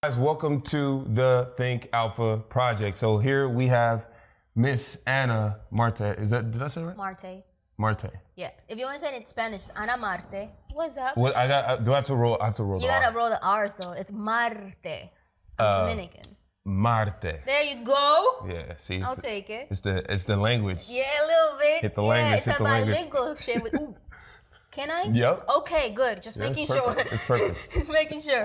Guys, welcome to the Think Alpha Project. So here we have Miss Ana Marte. Did I say it right? Marte. Marte. Yeah. If you want to say it in Spanish, Ana Marte. What's up? What do I have to roll? I have to roll. You gotta roll the R's though. It's Marte. I'm Dominican. Marte. There you go. Yeah. See, I'll take it. It's the language. Yeah, a little bit. Hit the language. It's hit the language. bilingual shit. Ooh. Can I? Yep. Okay, good. Just making sure. It's perfect. Just making sure.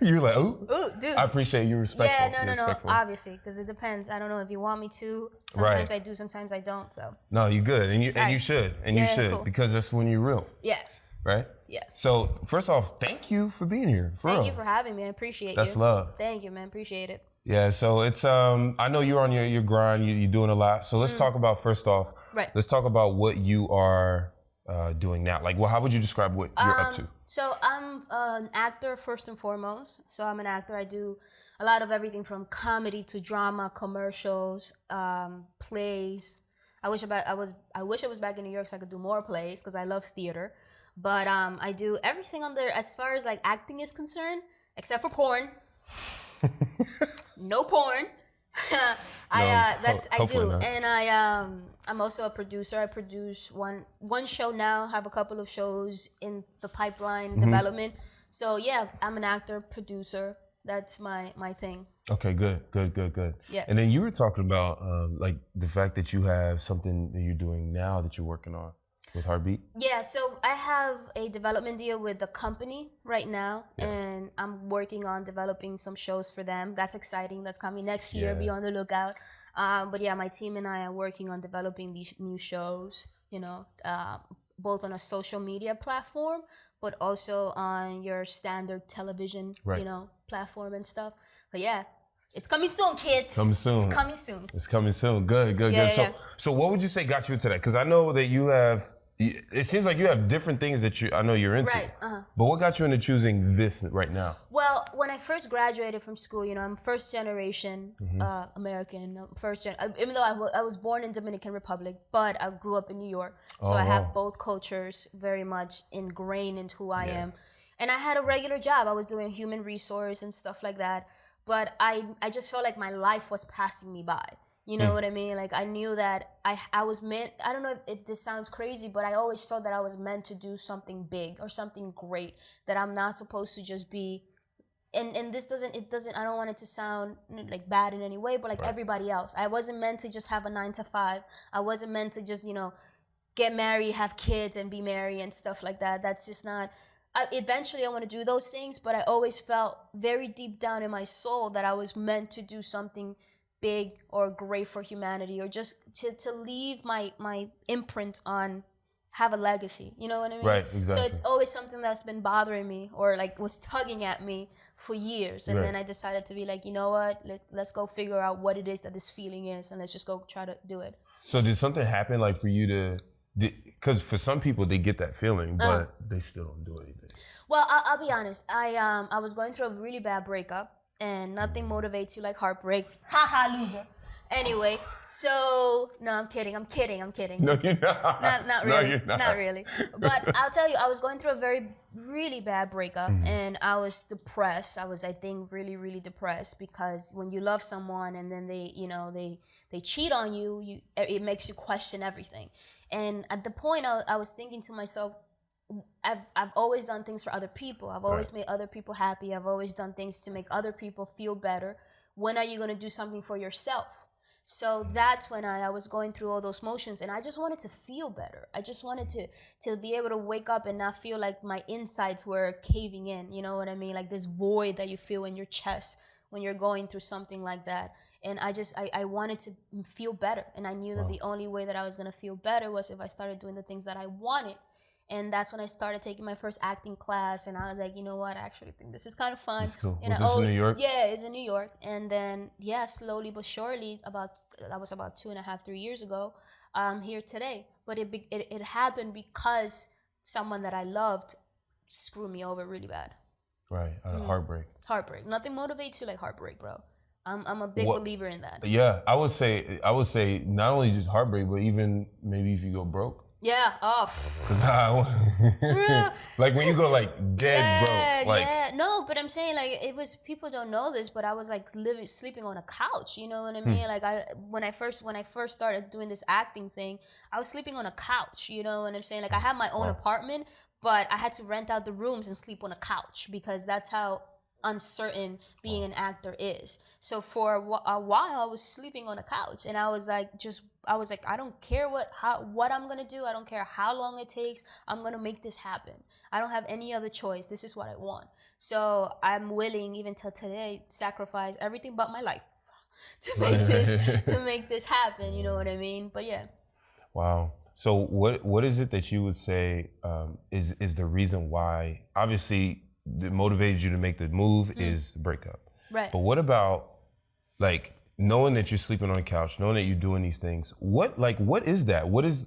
You're like, ooh. Ooh, dude. I appreciate you respectful. Yeah, no. Obviously, because it depends. I don't know if you want me to. Sometimes I do, sometimes I don't. So. No, you good, and you should, cool. because that's when you're real. Yeah. Right? Yeah. So first off, thank you for being here. Thank you for having me. I appreciate you. That's love. Thank you, man. Appreciate it. Yeah, so it's I know you're on your grind, you're doing a lot. So let's talk about first off. Right. Let's talk about what you are doing now. Like, well, how would you describe what you're up to? So I'm an actor first and foremost. So I'm an actor. I do a lot of everything from comedy to drama, commercials, plays. I wish I was back in New York so I could do more plays because I love theater. But I do everything on there as far as like acting is concerned, except for porn. No porn. I do, not. and I'm also a producer. I produce one show now. Have a couple of shows in the pipeline development. So yeah, I'm an actor, producer. That's my thing. Okay, good. Yeah. And then you were talking about like the fact that you have something that you're doing now that you're working on with Heartbeat. Yeah, so I have a development deal with the company right now, and I'm working on developing some shows for them. That's exciting. That's coming next year. Be on the lookout. But yeah, my team and I are working on developing these new shows, both on a social media platform, but also on your standard television, platform and stuff. But yeah, it's coming soon, kids. Coming soon. It's coming soon. It's coming soon. Good. So what would you say got you into that? Because I know that you have, it seems like you have different things that I know you're into. Right, But what got you into choosing this right now? Well, when I first graduated from school, I'm first generation American, even though I was born in Dominican Republic, but I grew up in New York. So I have both cultures very much ingrained into who I am. And I had a regular job. I was doing human resource and stuff like that. But I just felt like my life was passing me by. You know what I mean? Like I knew that I was meant, I don't know if this sounds crazy, but I always felt that I was meant to do something big or something great, that I'm not supposed to just be, and I don't want it to sound like bad in any way, but like everybody else. I wasn't meant to just have a 9-to-5. I wasn't meant to just, get married, have kids and be married and stuff like that. That's just not, eventually I want to do those things, but I always felt very deep down in my soul that I was meant to do something big or great for humanity, or just to leave my imprint on, have a legacy. You know what I mean? Right, exactly. So it's always something that's been bothering me, or like was tugging at me for years. And then I decided to be like, you know what? Let's go figure out what it is that this feeling is, and let's just go try to do it. So did something happen like for you to, because for some people they get that feeling, but they still don't do anything? Well, I'll be honest. I was going through a really bad breakup. And nothing motivates you like heartbreak. Haha, loser. Anyway, so no, I'm kidding. No, you're not. Not really. No, you're not. Not really. But I'll tell you, I was going through a really bad breakup, and I was depressed. I was, I think, really, really depressed, because when you love someone and then they cheat on you, it makes you question everything. And at the point, I was thinking to myself, I've always done things for other people. I've always made other people happy. I've always done things to make other people feel better. When are you going to do something for yourself? So that's when I was going through all those motions, and I just wanted to feel better. I just wanted to be able to wake up and not feel like my insides were caving in. You know what I mean? Like this void that you feel in your chest when you're going through something like that. And I wanted to feel better. And I knew that the only way that I was going to feel better was if I started doing the things that I wanted. And that's when I started taking my first acting class, and I was like, you know what, I actually think this is kind of fun. That's cool. And Was this in New York? Yeah, it's in New York. And then, slowly but surely, that was about 2.5-3 years ago, I'm here today. But it happened because someone that I loved screwed me over really bad. Right, out of heartbreak. Heartbreak. Nothing motivates you like heartbreak, bro. I'm a big believer in that. Yeah, I would say not only just heartbreak, but even maybe if you go broke. Yeah. Oh. Like when you go like dead broke. Like, yeah. No, but I'm saying like it was people don't know this, but I was like sleeping on a couch. You know what I mean? Like when I first started doing this acting thing, I was sleeping on a couch. You know what I'm saying? Like I had my own apartment, but I had to rent out the rooms and sleep on a couch because that's how uncertain being an actor is. So for a while I was sleeping on a couch, and I was like I don't care what I'm gonna do. I don't care how long it takes. I'm gonna make this happen. I don't have any other choice. This is what I want. So I'm willing, even till today, sacrifice everything but my life to make this happen. You know what I mean? But yeah. Wow. So what is it that you would say is the reason why? Obviously, that motivated you to make the move is the breakup. Right. But what about like knowing that you're sleeping on a couch, knowing that you're doing these things? What is that? What is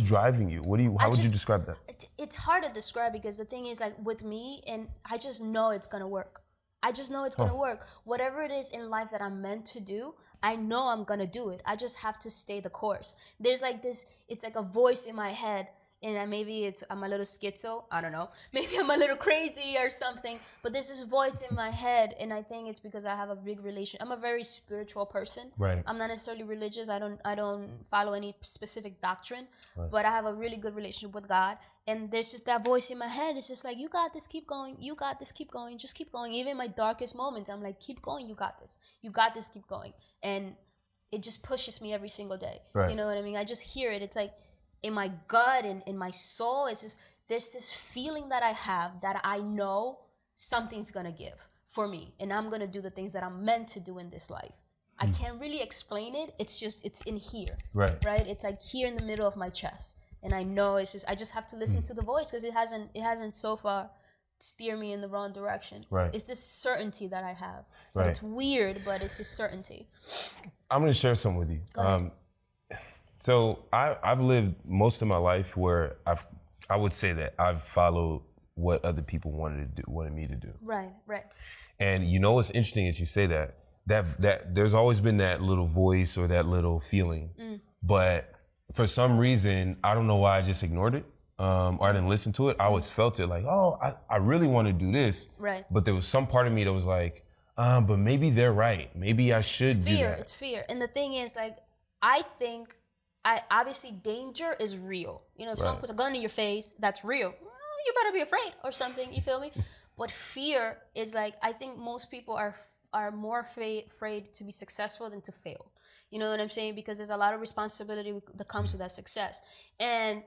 driving you? How would you describe that? It's hard to describe because the thing is like with me, and I just know it's gonna work. I just know it's gonna work. Whatever it is in life that I'm meant to do, I know I'm gonna do it. I just have to stay the course. There's like this, it's like a voice in my head, and maybe I'm a little schizo, I don't know. Maybe I'm a little crazy or something, but there's this voice in my head, and I think it's because I have a big relation. I'm a very spiritual person. Right. I'm not necessarily religious. I don't follow any specific doctrine, but I have a really good relationship with God. And there's just that voice in my head. It's just like, you got this, keep going. You got this, keep going. Just keep going. Even in my darkest moments, I'm like, keep going. You got this. You got this, keep going. And it just pushes me every single day. Right. You know what I mean? I just hear it. It's like, in my gut and in my soul, it's just there's this feeling that I have that I know something's gonna give for me, and I'm gonna do the things that I'm meant to do in this life. I can't really explain it. It's in here, right? It's like here in the middle of my chest, and I know I just have to listen to the voice because it hasn't so far steer me in the wrong direction. Right. It's this certainty that I have. Right. It's weird, but it's just certainty. I'm gonna share something with you. Go ahead. So I've lived most of my life where I would say that I've followed what other people wanted me to do. Right. And you know what's interesting that you say that there's always been that little voice or that little feeling, but for some reason I don't know why I just ignored it or I didn't listen to it. I always felt it like, oh, I really want to do this, right? But there was some part of me that was like, but maybe they're right. Maybe I should do that. It's fear, and the thing is, like, I think. Obviously danger is real. You know, if someone puts a gun in your face, that's real. You better be afraid or something. You feel me? But fear is like, I think most people are more afraid to be successful than to fail. You know what I'm saying? Because there's a lot of responsibility that comes with that success. And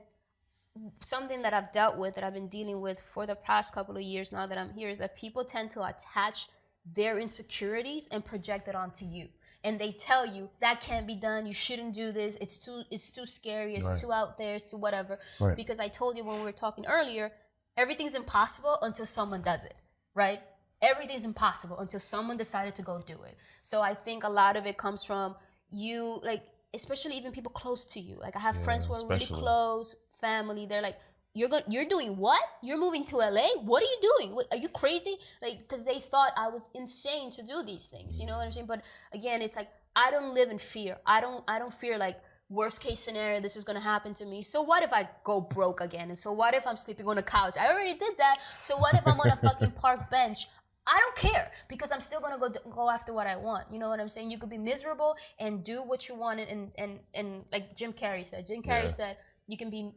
something that I've dealt with, that I've been dealing with for the past couple of years now that I'm here, is that people tend to attach their insecurities and project it onto you. And they tell you that can't be done. You shouldn't do this. It's too scary. It's too out there. It's too whatever. Right. Because I told you when we were talking earlier, everything's impossible until someone does it, right? Everything's impossible until someone decided to go do it. So I think a lot of it comes from you, like, especially even people close to you. Like I have friends who are really close, family. They're like, you're doing what? You're moving to LA? What are you doing? Are you crazy? Like, because they thought I was insane to do these things. You know what I'm saying? But again, it's like, I don't live in fear. I don't fear like worst case scenario, this is gonna happen to me. So what if I go broke again? And so what if I'm sleeping on a couch? I already did that. So what if I'm on a fucking park bench? I don't care, because I'm still gonna go after what I want. You know what I'm saying? You could be miserable and do what you want, and like Jim Carrey said. Jim Carrey said, you can be,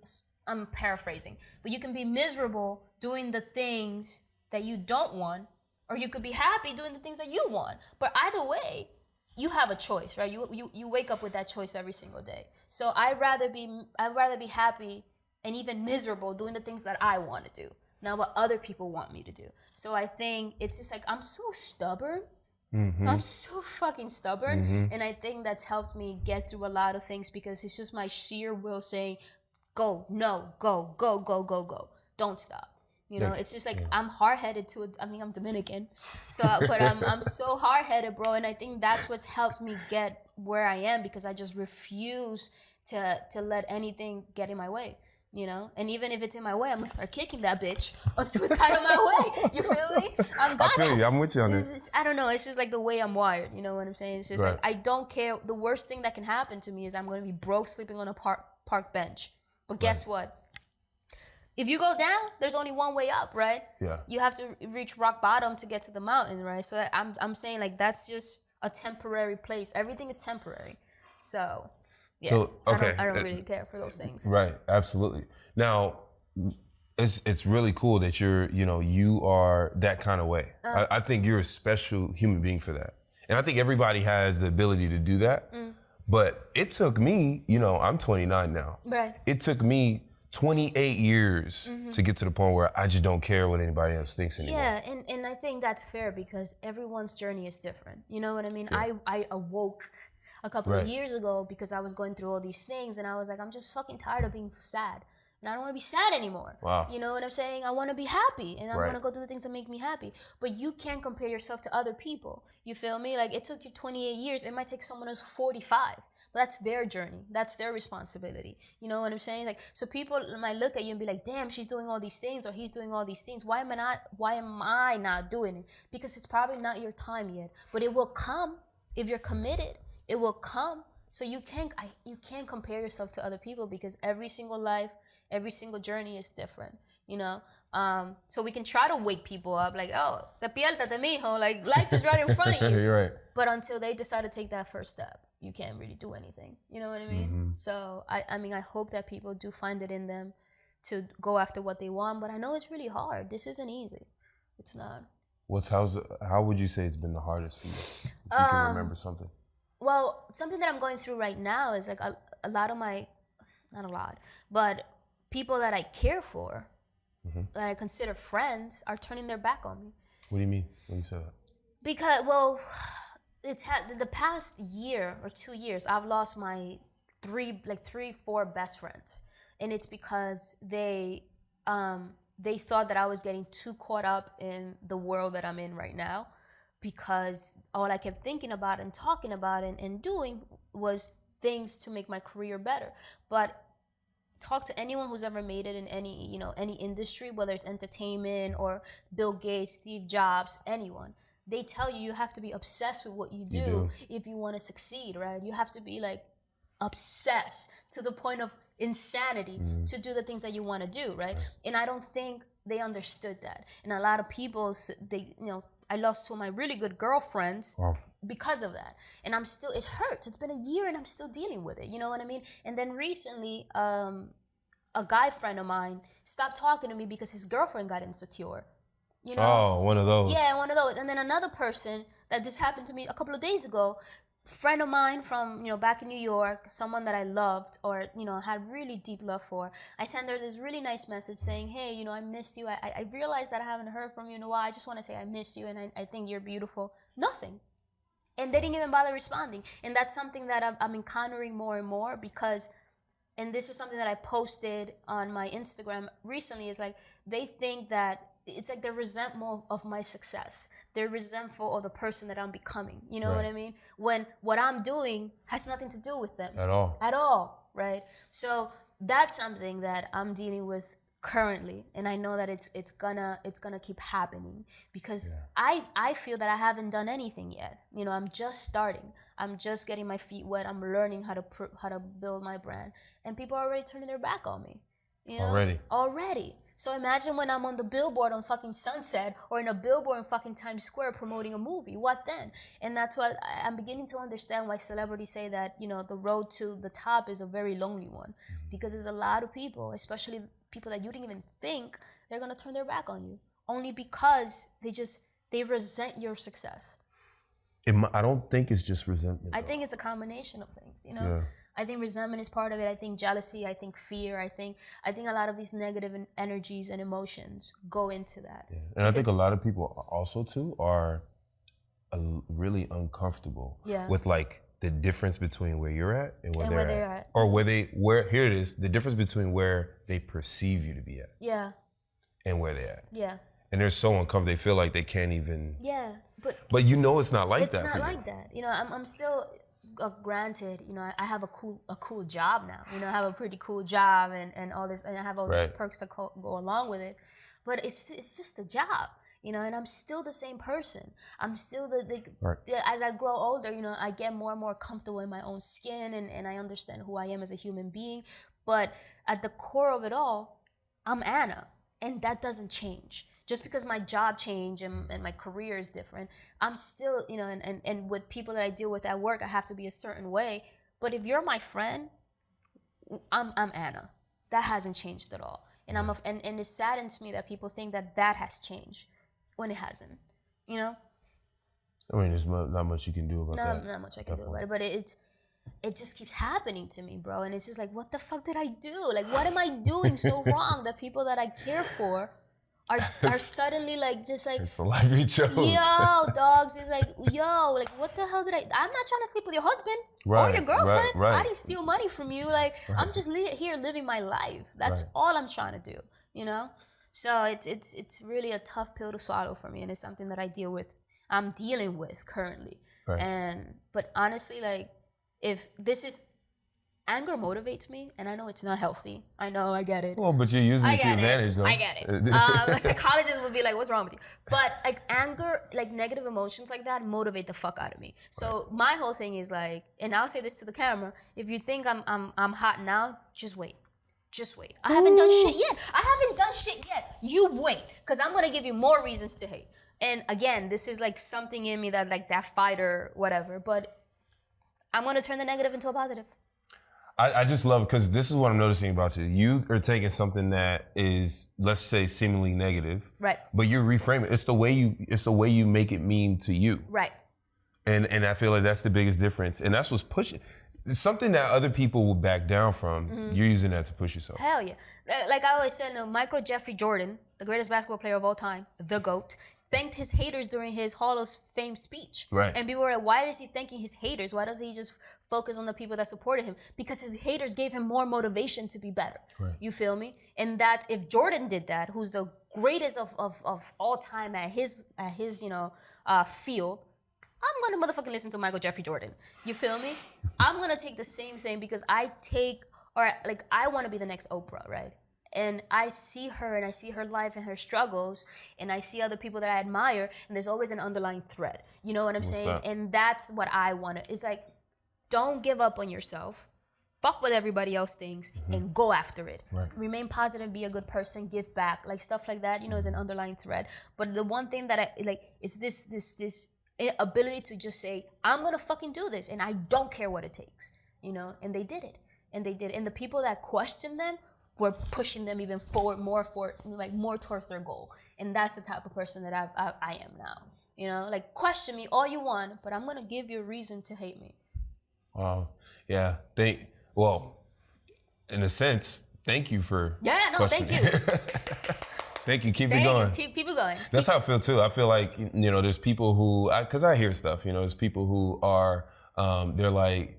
I'm paraphrasing, but you can be miserable doing the things that you don't want, or you could be happy doing the things that you want. But either way, you have a choice, right? You wake up with that choice every single day. So I'd rather be happy and even miserable doing the things that I want to do, not what other people want me to do. So I think it's just like, I'm so stubborn. Mm-hmm. I'm so fucking stubborn. Mm-hmm. And I think that's helped me get through a lot of things, because it's just my sheer will saying, go, no, go. Don't stop. You know, it's just like, I'm hard-headed to it. I mean, I'm Dominican. So, but I'm so hard-headed, bro. And I think that's what's helped me get where I am, because I just refuse to let anything get in my way. You know, and even if it's in my way, I'm gonna start kicking that bitch until it's out of my way. You feel me? I feel you. I'm with you on this. I don't know. It's just like the way I'm wired. You know what I'm saying? It's just like, I don't care. The worst thing that can happen to me is I'm gonna be broke sleeping on a park bench. But guess what? If you go down, there's only one way up, right? Yeah. You have to reach rock bottom to get to the mountain, right? So I'm saying like that's just a temporary place. Everything is temporary. So yeah, So, okay. I don't really care for those things. Right, absolutely. Now, it's really cool that you are that kind of way. I think you're a special human being for that. And I think everybody has the ability to do that. But it took me, I'm 29 now. Right. It took me 28 years to get to the point where I just don't care what anybody else thinks anymore. Yeah, and I think that's fair because everyone's journey is different. You know what I mean? Yeah. I awoke a couple of years ago because I was going through all these things and I was like, I'm just fucking tired of being sad. And I don't want to be sad anymore. Wow. You know what I'm saying? I want to be happy and I'm going to go do the things that make me happy. But you can't compare yourself to other people. You feel me? Like it took you 28 years. It might take someone else 45. But that's their journey. That's their responsibility. You know what I'm saying? Like, so people might look at you and be like, damn, she's doing all these things or he's doing all these things. Why am I not doing it? Because it's probably not your time yet. But it will come. If you're committed, it will come. So you can't compare yourself to other people because every single life, every single journey is different, So we can try to wake people up like, oh, despiértate, mijo, like life is right in front of you. You're right. But until they decide to take that first step, you can't really do anything. You know what I mean? So I hope that people do find it in them to go after what they want. But I know it's really hard. This isn't easy. It's not. How would you say it's been the hardest for you? If you can remember something. Well, something that I'm going through right now is like a lot of my, not a lot, but people that I care for, that I consider friends, are turning their back on me. What do you mean when you say that? Because, well, the past year or 2 years, I've lost my four best friends. And it's because they thought that I was getting too caught up in the world that I'm in right now. Because all I kept thinking about and talking about and doing was things to make my career better. But talk to anyone who's ever made it in any industry, whether it's entertainment or Bill Gates, Steve Jobs, anyone. They tell you have to be obsessed with what you do if you want to succeed, right? You have to be like obsessed to the point of insanity to do the things that you want to do, right? And I don't think they understood that. And a lot of people, I lost two of my really good girlfriends because of that. And it hurts. It's been a year and I'm still dealing with it. You know what I mean? And then recently, a guy friend of mine stopped talking to me because his girlfriend got insecure. Oh, one of those. Yeah, one of those. And then another person that this happened to me a couple of days ago, friend of mine from, back in New York, someone that I loved or, had really deep love for. I sent her this really nice message saying, hey, I miss you. I realized that I haven't heard from you in a while. I just want to say I miss you and I think you're beautiful. Nothing. And they didn't even bother responding. And that's something that I'm encountering more and more because, and this is something that I posted on my Instagram recently, is like they think that it's like they're resentful of my success. They're resentful of the person that I'm becoming. You know what I mean? When what I'm doing has nothing to do with them. At all. At all, right? So that's something that I'm dealing with currently. And I know that it's gonna keep happening because I feel that I haven't done anything yet. I'm just starting. I'm just getting my feet wet. I'm learning how to build my brand. And people are already turning their back on me. Already. So imagine when I'm on the billboard on fucking Sunset or in a billboard in fucking Times Square promoting a movie. What then? And that's what I'm beginning to understand why celebrities say that, the road to the top is a very lonely one. Because there's a lot of people, especially people that you didn't even think, they're going to turn their back on you. Only because they resent your success. I don't think it's just resentment. I think it's a combination of things, I think resentment is part of it. I think jealousy. I think fear. I think a lot of these negative energies and emotions go into that. Yeah. And I think a lot of people also too are really uncomfortable with like the difference between where you're at and where they're at. Or here it is, the difference between where they perceive you to be at. Yeah. And where they're at. Yeah. And they're so uncomfortable. They feel like they can't even. Yeah. But it's not like that. It's not like that. I'm still. Granted, I have a cool job now. I have a pretty cool job and all this, and I have all these perks that go along with it. But it's just a job. you know, and I'm still the same person. I'm still Right. as I grow older, you know, I get more and more comfortable in my own skin, and I understand who I am as a human being. But at the core of it all, I'm Anna, and that doesn't change. Just because my job changed and my career is different, I'm still, you know, and with people that I deal with at work, I have to be a certain way. But if you're my friend, I'm Anna. That hasn't changed at all. And and it saddens me that people think that has changed when it hasn't, you know? I mean, there's not much you can do about that. Not much I can do about it, but it just keeps happening to me, bro. And it's just like, what the fuck did I do? Like, what am I doing so wrong that people that I care for are suddenly like, just like, it's the life you chose. yo, dogs, it's like, yo, like, what the hell did I'm not trying to sleep with your husband or your girlfriend. Right. I didn't steal money from you. Like, I'm just here living my life. That's all I'm trying to do, you know? So it's really a tough pill to swallow for me, and it's something that I'm dealing with currently. Right. But honestly, like, if this is, anger motivates me, and I know it's not healthy. I know, I get it. Well, but you're using it to your advantage, though. I get it. Psychologists would be like, what's wrong with you? But like anger, like negative emotions like that motivate the fuck out of me. So my whole thing is like, and I'll say this to the camera, if you think I'm hot now, just wait. Just wait. I haven't done shit yet. You wait, because I'm going to give you more reasons to hate. And again, this is like something in me that like that fighter, whatever, but I'm going to turn the negative into a positive. I just love, because this is what I'm noticing about you. You are taking something that is, let's say, seemingly negative, right? But you're reframing. It's the way you make it mean to you, right? And I feel like that's the biggest difference, and that's what's pushing. It's something that other people will back down from. Mm-hmm. You're using that to push yourself. Hell yeah! Like I always said, Michael Jeffrey Jordan, the greatest basketball player of all time, the GOAT, thanked his haters during his Hall of Fame speech. Right. And people were like, why is he thanking his haters? Why doesn't he just focus on the people that supported him? Because his haters gave him more motivation to be better. Right. You feel me? And that if Jordan did that, who's the greatest of all time at his field, I'm gonna motherfucking listen to Michael Jeffrey Jordan. You feel me? I'm gonna take the same thing because I want to be the next Oprah, right? And I see her and I see her life and her struggles, and I see other people that I admire, and there's always an underlying thread. You know what I'm saying? That? And that's what I want to. It's like, don't give up on yourself. Fuck what everybody else thinks, and go after it. Right. Remain positive, be a good person, give back, like stuff like that. You know, is an underlying thread. But the one thing that I like is this ability to just say, I'm gonna fucking do this, and I don't care what it takes. You know, and they did it, and the people that questioned them were pushing them even more towards their goal. And that's the type of person that I am now. You know, like, question me all you want, but I'm gonna give you a reason to hate me. Wow. Yeah. Well, in a sense, thank you for thank you. Thank you. Keep it going. Keep it going. That's how I feel too. I feel like, you know, there's people who, because I hear stuff, you know, there's people who are, they're like,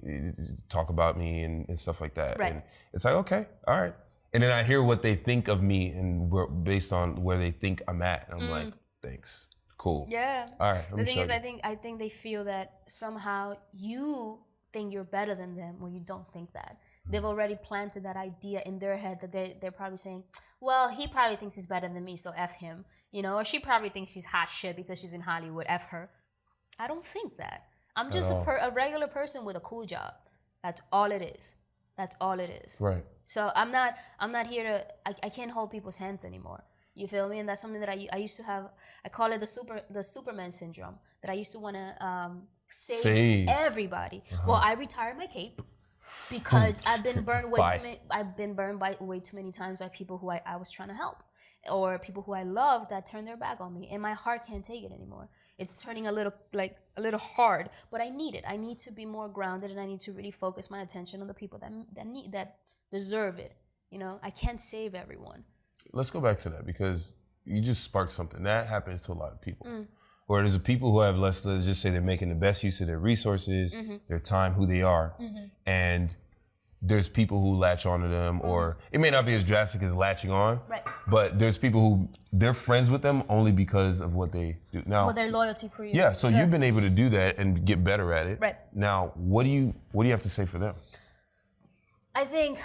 talk about me and stuff like that. Right. And it's like, okay, all right. And then I hear what they think of me, and based on where they think I'm at. And I'm like, thanks. Cool. Yeah. All right. The thing is, I think they feel that somehow you think you're better than them when you don't think that. They've already planted that idea in their head that they're probably saying, well, he probably thinks he's better than me, so F him. You know, or she probably thinks she's hot shit because she's in Hollywood, F her. I don't think that. I'm just a regular person with a cool job. That's all it is. That's all it is. Right. So I'm not here to, I can't hold people's hands anymore. You feel me? And that's something that I used to have. I call it the Superman syndrome, that I used to want to save everybody. Well, I retired my cape because I've been burned way too many times by people who I was trying to help, or people who I love that turned their back on me, and my heart can't take it anymore. It's turning a little hard, but I need it. I need to be more grounded, and I need to really focus my attention on the people that deserve it. You know, I can't save everyone. Let's go back to that, because you just sparked something. That happens to a lot of people. Or there's people who have, let's just say, they're making the best use of their resources, their time, who they are. And there's people who latch onto them, or it may not be as drastic as latching on, but there's people who, they're friends with them only because of what they do. Now, their loyalty for you. Yeah, so you've been able to do that and get better at it. Right. Now, what do you have to say for them? I think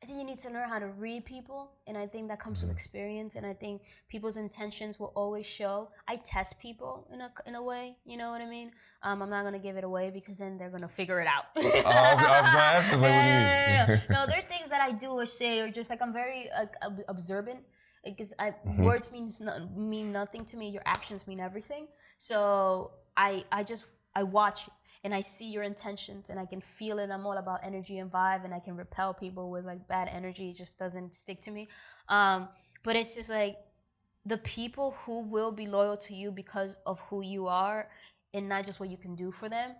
I think you need to learn how to read people, and I think that comes with experience. And I think people's intentions will always show. I test people in a way, you know what I mean. I'm not gonna give it away because then they're gonna figure it out. I was gonna ask, like, what do you mean? No, there are things that I do or say, or just like I'm very observant. Because words mean nothing to me. Your actions mean everything. So I watch and I see your intentions and I can feel it. I'm all about energy and vibe, and I can repel people with like bad energy. It just doesn't stick to me. But it's just like the people who will be loyal to you because of who you are and not just what you can do for them,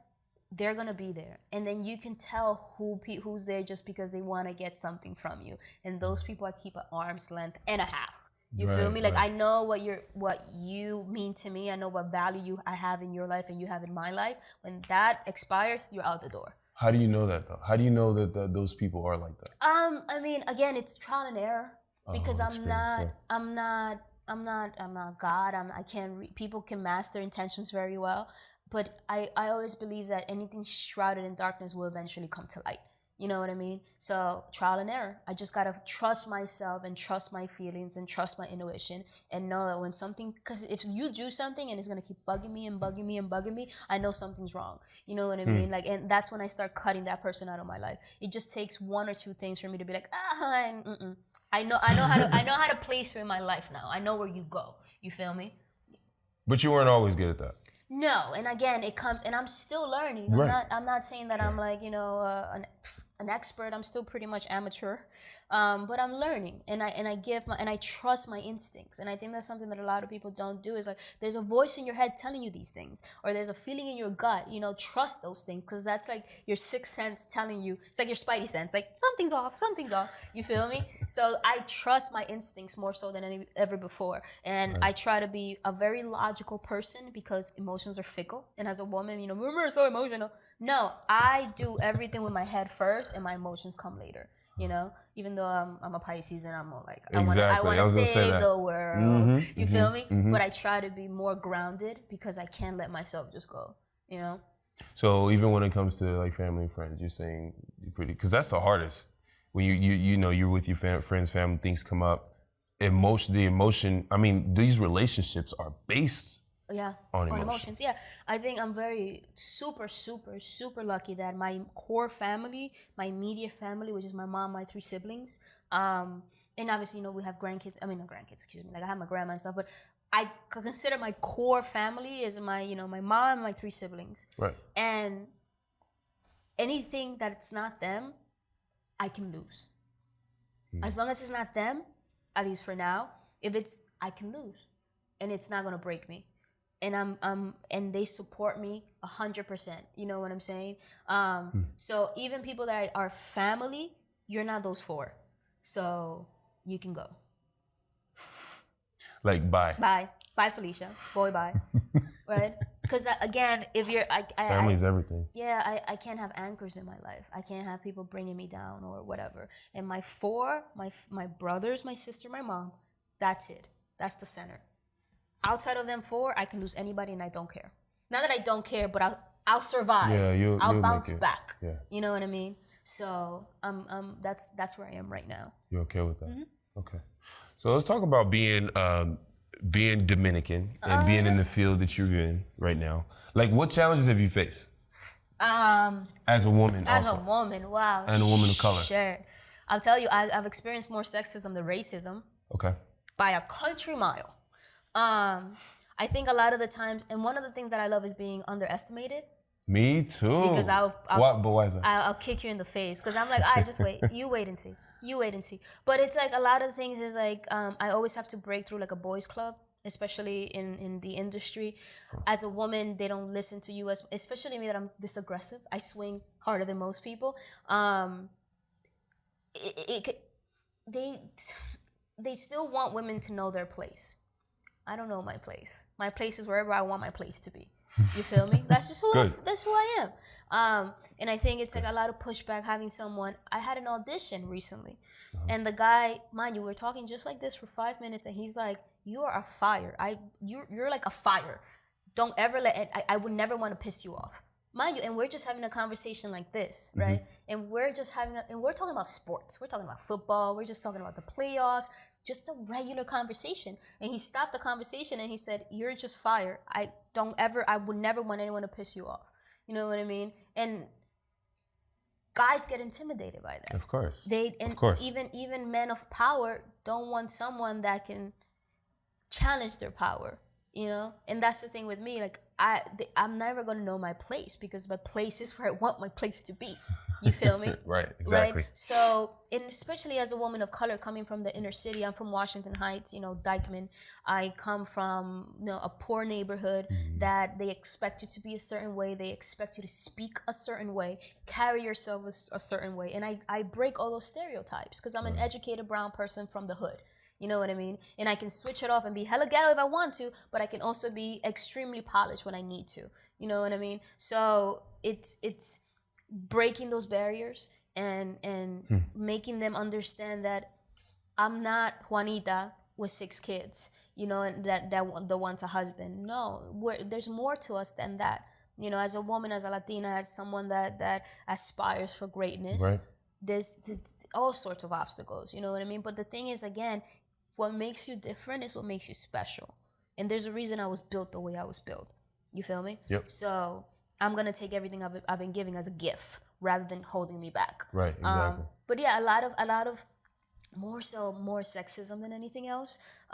they're gonna be there. And then you can tell who's there just because they want to get something from you. And those people I keep at arm's length and a half. You feel me? Like I know what you mean to me. I know what value I have in your life and you have in my life. When that expires, you're out the door. How do you know that though? How do you know that those people are like that? I mean, again, it's trial and error because I'm not God. I can't. People can mask their intentions very well, but I always believe that anything shrouded in darkness will eventually come to light. You know what I mean? So trial and error. I just gotta trust myself and trust my feelings and trust my intuition and know that when something, because if you do something and it's gonna keep bugging me and bugging me and bugging me, I know something's wrong. You know what I mean? Like, and that's when I start cutting that person out of my life. It just takes one or two things for me to be like, I know how to place you in my life now. I know where you go. You feel me? But you weren't always good at that. No, and again, it comes, and I'm still learning. Right. I'm not saying that I'm like an expert. I'm still pretty much amateur, but I'm learning, and I trust my instincts, and I think that's something that a lot of people don't do. Is like there's a voice in your head telling you these things, or there's a feeling in your gut. You know, trust those things because that's like your sixth sense telling you. It's like your spidey sense, like something's off. You feel me? So I trust my instincts more so than ever before, and I try to be a very logical person because emotions are fickle, and as a woman, you know, we're so emotional. No, I do everything with my head first, and my emotions come later. You know, even though I'm a Pisces and I'm more like I want to save the world. You feel me? But I try to be more grounded because I can't let myself just go. You know. So even when it comes to like family and friends, you're saying you're pretty, because that's the hardest. When you know you're with your friends, family, things come up. The emotion. I mean, these relationships are based. Yeah, on emotions. Yeah, I think I'm very super lucky that my core family, my immediate family, which is my mom, my 3 siblings, and obviously, you know, we have grandkids. I mean, not grandkids, excuse me. Like I have my grandma and stuff, but I consider my core family is my mom and my 3 siblings. Right. And anything that it's not them, I can lose. As long as it's not them, at least for now, I can lose, and it's not gonna break me. And and they support me 100%. You know what I'm saying? So even people that are family, you're not those 4. So you can go. Like bye. Bye, Felicia. Boy, bye. Right? Because again, if you're, family's everything. Yeah, I can't have anchors in my life. I can't have people bringing me down or whatever. And my 4, my brothers, my sister, my mom, that's it. That's the center. Outside of them 4, I can lose anybody and I don't care. Not that I don't care, but I'll survive. Yeah, I'll bounce back. Yeah. You know what I mean? So that's where I am right now. You're okay with that? Mm-hmm. Okay. So let's talk about being Dominican and being in the field that you're in right now. Like, what challenges have you faced? As a woman. As a woman, wow. And a woman of color. Sure. I'll tell you, I've experienced more sexism than racism. Okay. By a country mile. I think a lot of the times, and one of the things that I love is being underestimated. Me too. Because but why is that? I'll kick you in the face because I'm like, all right, just wait. You wait and see. But it's like a lot of things is like I always have to break through like a boys' club, especially in the industry. As a woman, they don't listen to you especially me that I'm this aggressive. I swing harder than most people. They still want women to know their place. I don't know my place. My place is wherever I want my place to be. You feel me? That's just that's who I am. And I think it's like a lot of pushback having someone. I had an audition recently, and the guy, mind you, we were talking just like this for 5 minutes, and he's like, "You are a fire. You're like a fire. Don't ever let. I would never want to piss you off. mind you, and we're just having a conversation like this, right? And we're just and we're talking about sports. We're talking about football. We're just talking about the playoffs, just a regular conversation. And he stopped the conversation and he said, "You're just fired. I would never want anyone to piss you off." You know what I mean? And guys get intimidated by that. Of course. Of course. Even men of power don't want someone that can challenge their power, you know? And that's the thing with me. Like, I'm never going to know my place because my place is where I want my place to be. You feel me? Right, exactly. Right? So, and especially as a woman of color coming from the inner city, I'm from Washington Heights, Dykeman. I come from, a poor neighborhood that they expect you to be a certain way. They expect you to speak a certain way, carry yourself a certain way. And I break all those stereotypes because I'm an educated brown person from the hood. You know what I mean? And I can switch it off and be hella ghetto if I want to, but I can also be extremely polished when I need to. You know what I mean? So it's breaking those barriers and making them understand that I'm not Juanita with 6 kids, and that wants a husband. No, there's more to us than that. As a woman, as a Latina, as someone that aspires for greatness, right. there's all sorts of obstacles. You know what I mean? But the thing is, again, what makes you different is what makes you special. And there's a reason I was built the way I was built. You feel me? Yep. So I'm going to take everything I've been giving as a gift rather than holding me back. Right, exactly. But yeah, a lot of more sexism than anything else.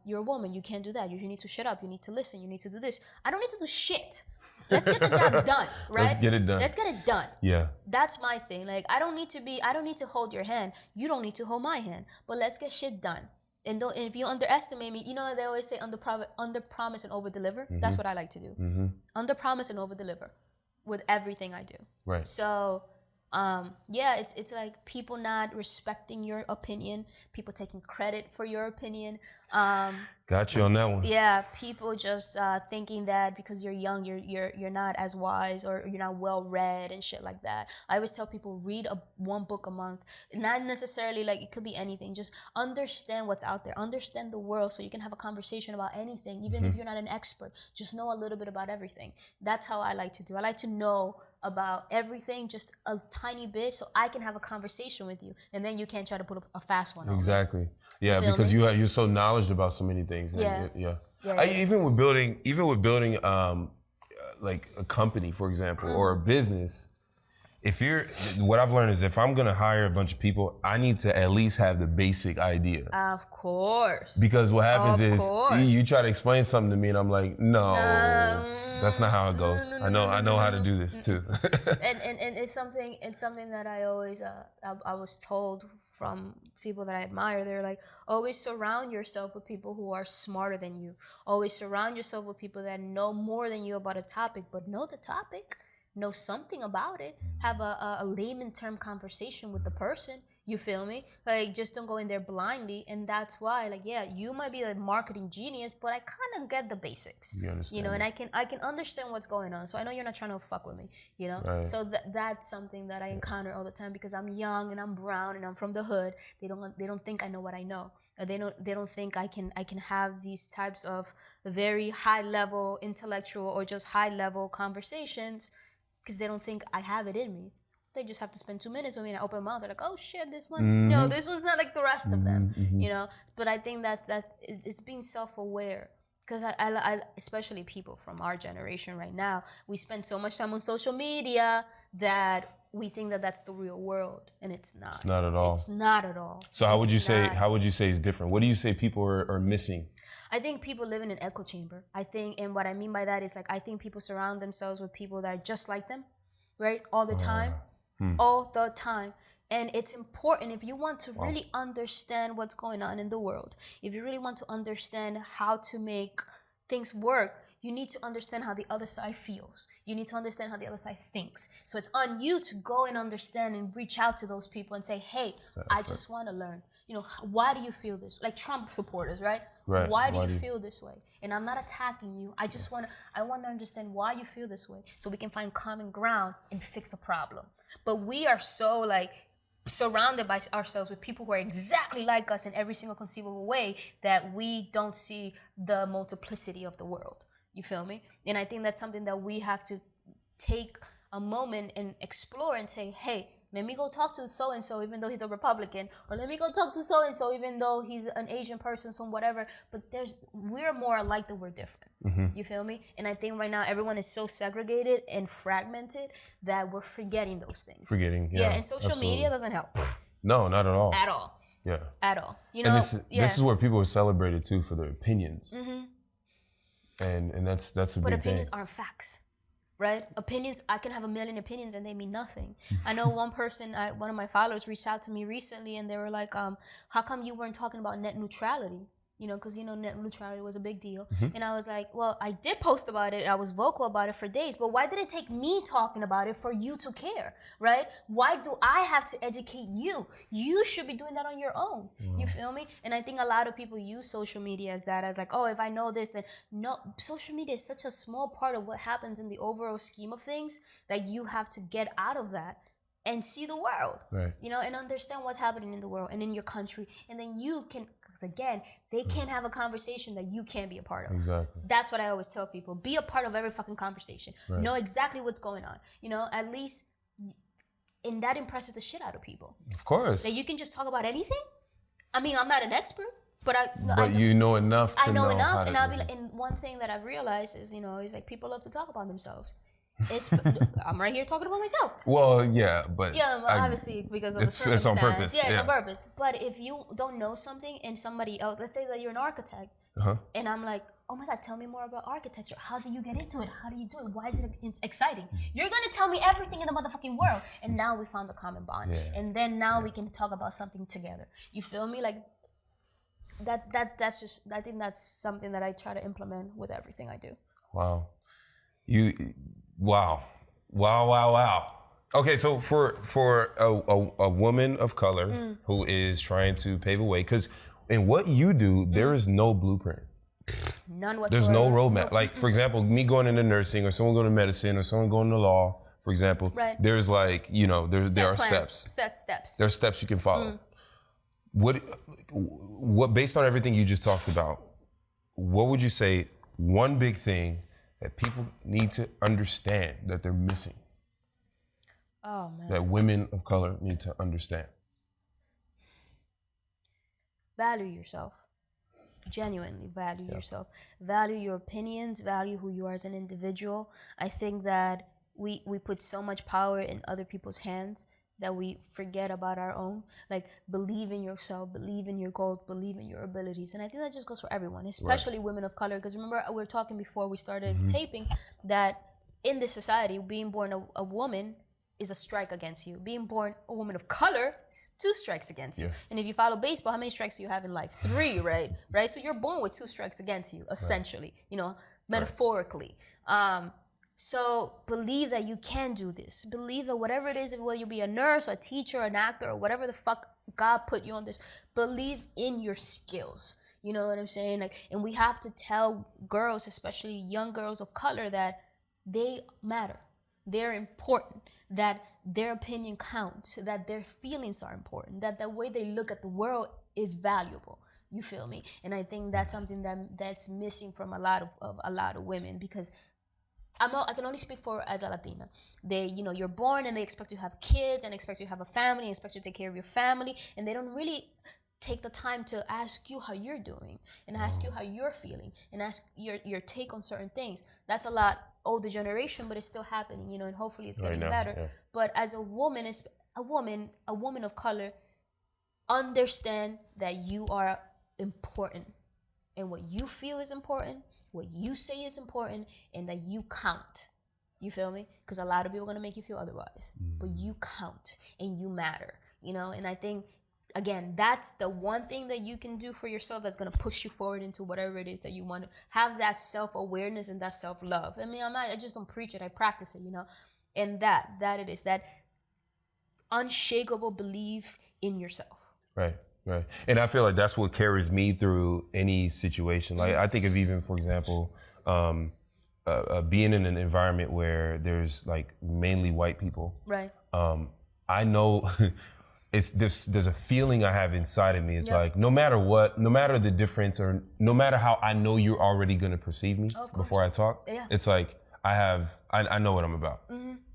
You're a woman. You can't do that. You need to shut up. You need to listen. You need to do this. I don't need to do shit. Let's get the job done, right? Let's get it done. Let's get it done. Yeah. That's my thing. Like, I don't need to hold your hand. You don't need to hold my hand. But let's get shit done. And if you underestimate me, they always say under promise and over deliver. That's what I like to do. Under promise and over deliver with everything I do. Right. So, it's like people not respecting your opinion, people taking credit for your opinion. Got you on that one. Yeah, people just thinking that because you're young, you're not as wise or you're not well read and shit like that. I always tell people read one book a month. Not necessarily like it could be anything. Just understand what's out there. Understand the world so you can have a conversation about anything, even if you're not an expert. Just know a little bit about everything. That's how I like to do. I like to know about everything just a tiny bit so I can have a conversation with you, and then you can't try to put a fast one on. Exactly. Yeah, because you're so knowledgeable about so many things. Yeah. Even with building like a company, for example, or a business. What I've learned is if I'm gonna hire a bunch of people, I need to at least have the basic idea. Of course. Because what happens is you try to explain something to me, and I'm like, no. That's not how it goes. I know how to do this too. and it's something that I always I was told from people that I admire. They're like, always surround yourself with people who are smarter than you. Always surround yourself with people that know more than you about a topic, but know the topic, know something about it. Have a layman term conversation with the person. You feel me? Like, just don't go in there blindly. And that's why, like, yeah, you might be a marketing genius, but I kind of get the basics. You understand. And I can understand what's going on. So I know you're not trying to fuck with me, Right. So that's something that I encounter all the time because I'm young and I'm brown and I'm from the hood. They don't think I know what I know. Or they don't think I can have these types of very high level intellectual or just high level conversations because they don't think I have it in me. They just have to spend 2 minutes with me and I open my mouth. They're like, oh shit, this one, this one's not like the rest of them, But I think it's being self-aware. Because I especially people from our generation right now, we spend so much time on social media that we think that that's the real world, and it's not. It's not at all. It's not at all. So how would you say it's different? What do you say people are missing? I think people live in an echo chamber. And what I mean by that is like I think people surround themselves with people that are just like them, right? All the time. All the time. And it's important if you want to really understand what's going on in the world, if you really want to understand how to make things work, you need to understand how the other side feels. You need to understand how the other side thinks. So it's on you to go and understand and reach out to those people and say, hey, I just want to learn. Why do you feel this? Like Trump supporters, right? Right. Why do you feel this way? And I'm not attacking you. I want to understand why you feel this way so we can find common ground and fix a problem. But we are so like surrounded by ourselves with people who are exactly like us in every single conceivable way that we don't see the multiplicity of the world. You feel me? And I think that's something that we have to take a moment and explore and say, hey, let me go talk to so-and-so even though he's a Republican, or let me go talk to so-and-so even though he's an Asian person, so whatever. But we're more alike than we're different. You feel me? And I think right now everyone is so segregated and fragmented that we're forgetting those things. Yeah, and social media doesn't help. No, not at all. At all. Yeah. At all. You know, and this is where people are celebrated too for their opinions. And that's a big thing. But opinions aren't facts. Right? Opinions, I can have a million opinions and they mean nothing. I know one of my followers reached out to me recently and they were like, how come you weren't talking about net neutrality? You know, because, net neutrality was a big deal. And I was like, well, I did post about it. I was vocal about it for days. But why did it take me talking about it for you to care, right? Why do I have to educate you? You should be doing that on your own. You feel me? And I think a lot of people use social media as that, as like, oh, if I know this, then no. Social media is such a small part of what happens in the overall scheme of things that you have to get out of that and see the world, right? And understand what's happening in the world and in your country. And then you can, because again, they can't have a conversation that you can't be a part of. Exactly. That's what I always tell people. Be a part of every fucking conversation. Right. Know exactly what's going on. At least, and that impresses the shit out of people. Of course. That you can just talk about anything. I mean, I'm not an expert, but you know enough to know enough. And I'll be like, and one thing that I've realized is, is like people love to talk about themselves. I'm right here talking about myself. Well, yeah, but obviously because of the circumstance. It's on purpose. Yeah, it's on purpose. But if you don't know something and somebody else, let's say that you're an architect, and I'm like, oh my God, tell me more about architecture. How do you get into it? How do you do it? Why is it exciting? You're gonna tell me everything in the motherfucking world, and now we found a common bond, and then now we can talk about something together. You feel me? Like that's just. I think that's something that I try to implement with everything I do. Wow, Wow. Okay, so for a woman of color who is trying to pave a way, because in what you do, there is no blueprint. None whatsoever. There's no roadmap. Like, for example, me going into nursing or someone going to medicine or someone going to law, for example, there's like, there are steps. Set steps. There are steps you can follow. What based on everything you just talked about, what would you say one big thing that people need to understand that they're missing? Oh, man. That women of color need to understand. Value yourself. Genuinely value yourself. Value your opinions. Value who you are as an individual. I think that we put so much power in other people's hands that we forget about our own. Like, believe in yourself, believe in your goals, believe in your abilities. And I think that just goes for everyone, especially women of color. Because remember, we were talking before we started taping that in this society, being born a woman is a strike against you. Being born a woman of color is 2 strikes against you. And if you follow baseball, how many strikes do you have in life? 3, right? Right? So you're born with 2 strikes against you, essentially, metaphorically. So believe that you can do this. Believe that whatever it is, whether you be a nurse, a teacher, an actor, or whatever the fuck God put you on this, believe in your skills. You know what I'm saying? Like, and we have to tell girls, especially young girls of color, that they matter. They're important. That their opinion counts. That their feelings are important. That the way they look at the world is valuable. You feel me? And I think that's something that's missing from a lot of women, because I can only speak for as a Latina. You're born and they expect you to have kids and expect you to have a family and expect you to take care of your family, and they don't really take the time to ask you how you're doing and ask you how you're feeling and ask your take on certain things. That's a lot older generation, but it's still happening, and hopefully it's getting better. Yeah. But as a woman, a woman of color, understand that you are important, and what you feel is important, what you say is important, and that you count. You feel me? Because a lot of people are going to make you feel otherwise. But you count and you matter, And I think, again, that's the one thing that you can do for yourself that's going to push you forward into whatever it is that you want to have, that self-awareness and that self-love. I mean, I just don't preach it. I practice it, And that it is, that unshakable belief in yourself. Right. And I feel like that's what carries me through any situation. Like, I think of even, for example, being in an environment where there's like mainly white people. Right. I know there's a feeling I have inside of me. It's like, no matter what, no matter the difference, or no matter how I know you're already going to perceive me before I talk, it's like, I know what I'm about.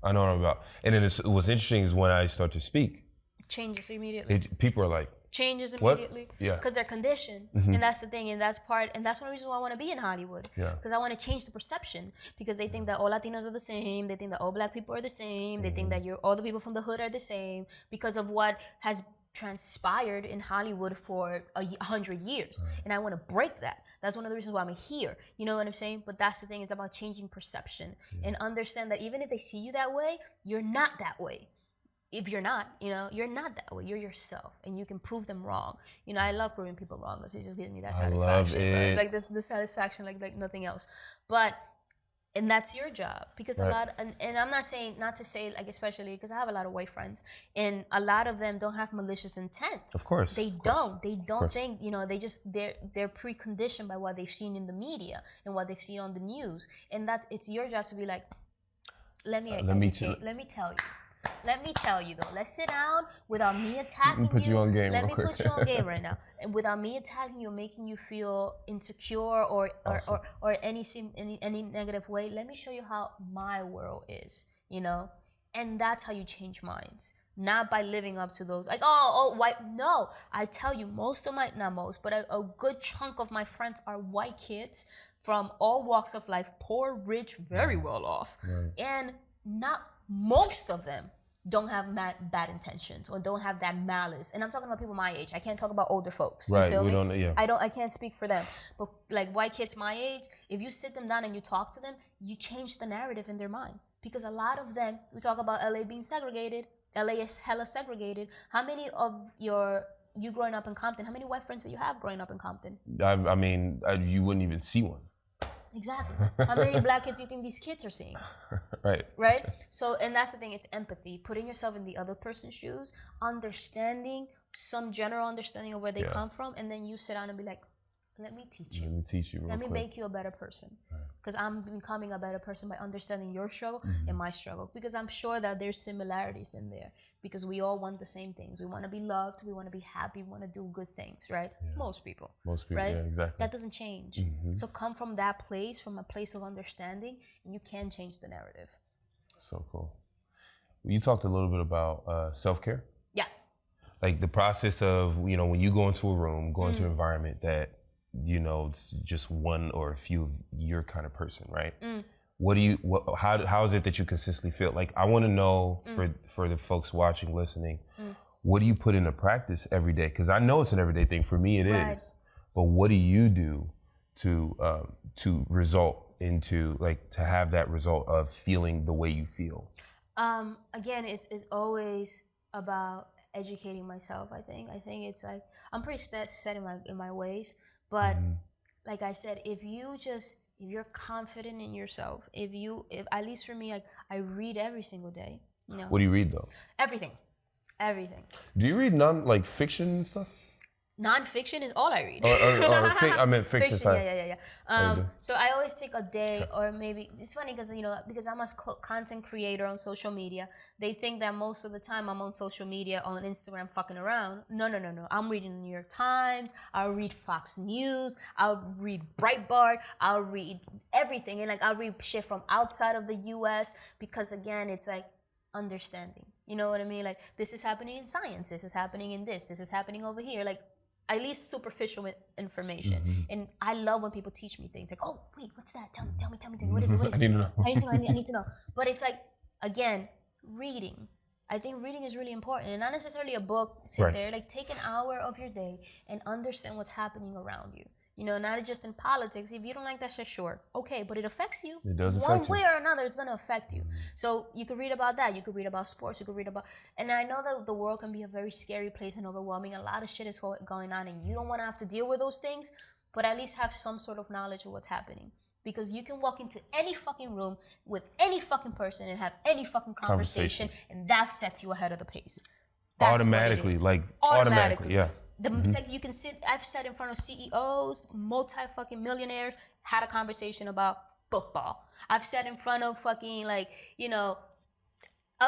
I know what I'm about. And then what's interesting is when I start to speak, changes immediately. People are like, changes what? immediately. Yeah. Because they're conditioned. And that's the thing. And that's one of the reasons why I want to be in Hollywood. Yeah. Because I want to change the perception. Because they think that all Latinos are the same. They think that all black people are the same. They think that all the people from the hood are the same. Because of what has transpired in Hollywood for 100 years. And I want to break that. That's one of the reasons why I'm here. You know what I'm saying? But that's the thing. It's about changing perception. And understand that even if they see you that way, you're not that way. If you're not, you're not that way. You're yourself, and you can prove them wrong. I love proving people wrong because it just gives me that satisfaction. I love it. Right? It's like the satisfaction, like nothing else. And that's your job because and I'm not saying not to say like especially because I have a lot of white friends, and a lot of them don't have malicious intent. Of course, they don't. They don't think they're preconditioned by what they've seen in the media and what they've seen on the news, and it's your job to be like, let me tell you. Let me tell you though. Let's sit down without me attacking you. Put you on game. Let me put you on game right now, and without me attacking you, making you feel insecure or any negative way. Let me show you how my world is. And that's how you change minds. Not by living up to those like white. No, I tell you, not most, but a good chunk of my friends are white kids from all walks of life, poor, rich, very well off, and not. Most of them don't have bad intentions or don't have that malice. And I'm talking about people my age. I can't talk about older folks. You feel me? I can't speak for them. But like white kids my age, if you sit them down and you talk to them, you change the narrative in their mind. Because a lot of them, we talk about LA being segregated. LA is hella segregated. How many of you growing up in Compton, how many white friends that you have growing up in Compton? I mean, you wouldn't even see one. Exactly. How many black kids do you think these kids are seeing? Right? So, and that's the thing, it's empathy. Putting yourself in the other person's shoes, understanding, some general understanding of where they come from, and then you sit down and be like, let me teach you. Let me make you a better person. Because I'm becoming a better person by understanding your struggle and my struggle. Because I'm sure that there's similarities in there. Because we all want the same things. We want to be loved. We want to be happy. We want to do good things, right? Yeah. Most people, right? Yeah, exactly. That doesn't change. So come from that place, from a place of understanding, and you can change the narrative. So cool. You talked a little bit about self-care. Yeah. Like the process of, when you go into a room, go into an environment that, it's just one or a few of your kind of person, right? How is it that you consistently feel? Like, I want to know for the folks watching, listening, what do you put into practice every day? Because I know it's an everyday thing. For me, it is. But what do you do to result into, like, to have that result of feeling the way you feel? Again, it's always about educating myself. I think it's like I'm pretty set in my ways, but like I said, if you're confident in yourself, if at least for me, like I read every single day. What do you read though? Everything. Do you read fiction and stuff? Non-fiction is all I read. I meant fiction. Sorry. Yeah. So I always take a day, or maybe it's funny because because I'm a content creator on social media. They think that most of the time I'm on social media on Instagram fucking around. No. I'm reading the New York Times. I'll read Fox News. I'll read Breitbart. I'll read everything, and like I'll read shit from outside of the U.S. because again, it's like understanding. You know what I mean? Like this is happening in science. This is happening in this. This is happening over here. Like. At least superficial information. And I love when people teach me things like, oh, wait, what's that? Tell me. What is it? I need to know. I need to know. But it's like, again, reading. I think reading is really important. And not necessarily a book, sit there. Like, take an hour of your day and understand what's happening around you. Not just in politics. If you don't like that shit, sure. Okay, but it affects you. It does affect you. One way or another, it's going to affect you. So you could read about that. You could read about sports. You could read about... And I know that the world can be a very scary place and overwhelming. A lot of shit is going on and you don't want to have to deal with those things, but at least have some sort of knowledge of what's happening. Because you can walk into any fucking room with any fucking person and have any fucking conversation. And that sets you ahead of the pace. That's automatically, yeah. You can sit. I've sat in front of CEOs, multi-fucking millionaires, had a conversation about football. I've sat in front of fucking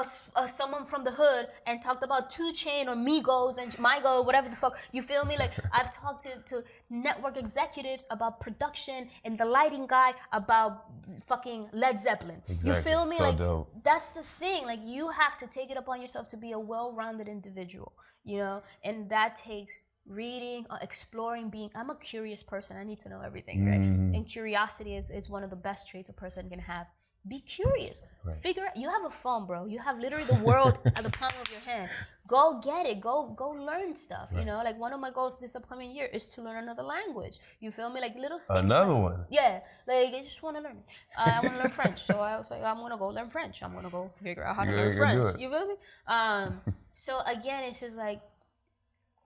someone from the hood and talked about 2 Chain or Migos and Mygo, whatever the fuck. You feel me? Like I've talked to network executives about production and the lighting guy about fucking Led Zeppelin. Exactly. You feel me? So like dope. that's the thing. Like you have to take it upon yourself to be a well-rounded individual, you know, and that takes reading, exploring, being. I'm a curious person. I need to know everything, right? And curiosity is one of the best traits a person can have. Be curious. Right. Figure out. You have a phone, bro. You have literally the world at the palm of your hand. Go get it. Go learn stuff. Right. You know, like one of my goals this upcoming year is to learn another language. You feel me? Like little things. Another one. Yeah. Like I just want to learn. I want to learn French, so I was like, I'm gonna go learn French. I'm gonna go figure out how to learn French. You feel me? So again, it's just like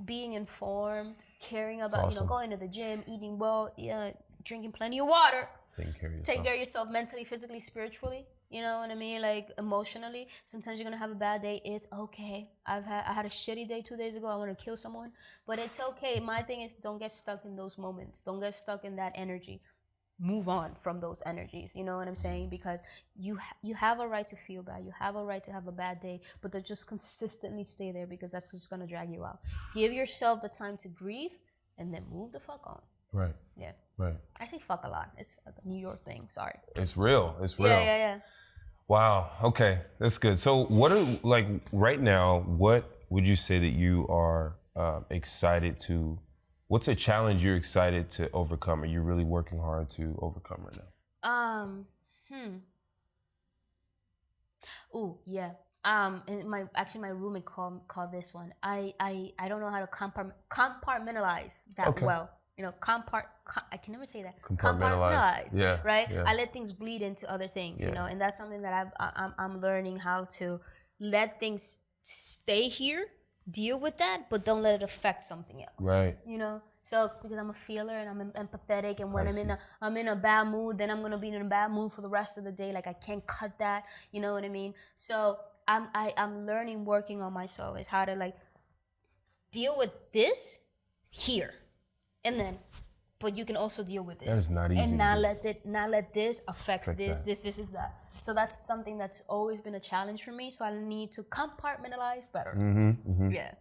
being informed, caring about, awesome. going to the gym, eating well, drinking plenty of water. Take care of yourself mentally, physically, spiritually. You know what I mean? Like emotionally. Sometimes you're gonna have a bad day. It's okay. I had a shitty day 2 days ago. I want to kill someone, but it's okay. My thing is, don't get stuck in those moments. Don't get stuck in that energy. Move on from those energies. You know what I'm saying? Because you have a right to feel bad. You have a right to have a bad day, but to just consistently stay there, because that's just gonna drag you out. Give yourself the time to grieve and then move the fuck on. Right. Yeah. Right. I say fuck a lot. It's a New York thing. Sorry. It's real. It's real. Yeah. Wow. Okay. That's good. So what are, like, right now, what would you say that you are excited to, what's a challenge you're excited to overcome, or you're really working hard to overcome right now? Oh, yeah. And my roommate called this one. I don't know how to compartmentalize that well. You know, I can never say that. Compartmentalize. Yeah. Right. Yeah. I let things bleed into other things. You know, and that's something that I'm learning how to let things stay here, deal with that, but don't let it affect something else. Right. You know. So because I'm a feeler and I'm empathetic, and when I'm in a bad mood, then I'm gonna be in a bad mood for the rest of the day. Like I can't cut that. You know what I mean? So I'm learning, working on myself, is how to like deal with this here, and then, but you can also deal with this. That is not easy. And not let this affect this. This is that. So that's something that's always been a challenge for me. So I need to compartmentalize better. Yeah.